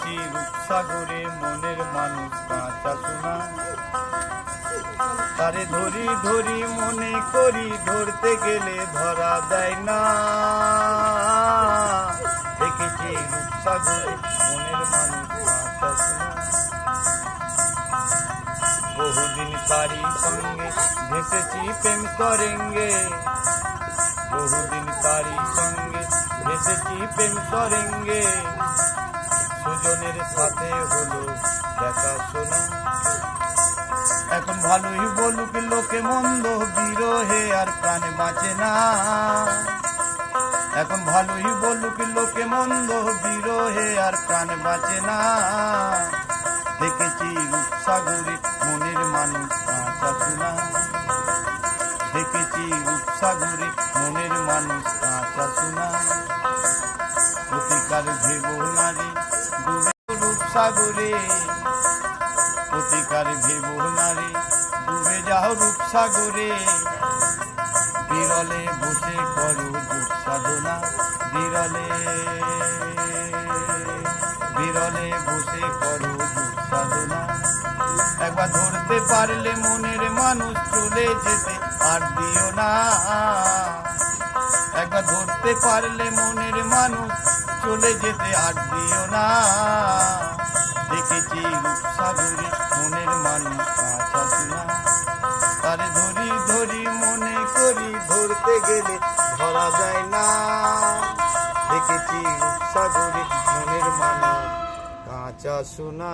দেখেছি রূপসাগরে মনের মানুষ কাঁচা সোনা, তারে ধরি ধরি মনে করি ধরতে গেলে ধরা দেয় না। দেখেছি রূপসাগরে মনের মানুষ কাঁচা সোনা, বহুদিন তারি সঙ্গে ভেসেছি প্রেম করেঙ্গে, বহুদিন তারি সঙ্গে ভেসেছি প্রেম করেঙ্গে, সুজনের সাথে হলো দেখা শোনা। এখন ভালোই বলুক লোকে মন্দ, বিরহে আর প্রাণ বাঁচে না। এখন ভালোই বলুক লোকে মন্দ, বিরহে আর প্রাণ বাঁচে না। দেখেছি রূপসাগরে মনের মানুষ কাঁচা সোনা, দেখেছি রূপসাগরে মনের মানুষ কাঁচা সোনা। প্রতিকার ভেব নারী ডুবে রূপসাগরে, প্রতিকার ভেব নারী ডুবে যাও রূপসাগরে। বিরলে বসে করো যোগ সাধনা, বিরলে বিরলে বসে করো যোগ সাধনা। একবার ধরতে পারলে মনের মানুষ চলে যেতে আর দিও না। একবার ধরতে পারলে মনের মানুষ চলে যেতে আর দিও না। দেখেছি রূপসাগরে মনের মানুষ কাঁচা সোনা, তারে ধরি ধরি মনে করি ধরতে গেলে ধরা যায় না। দেখেছি রূপসাগরে মনের মানুষ কাঁচা সোনা।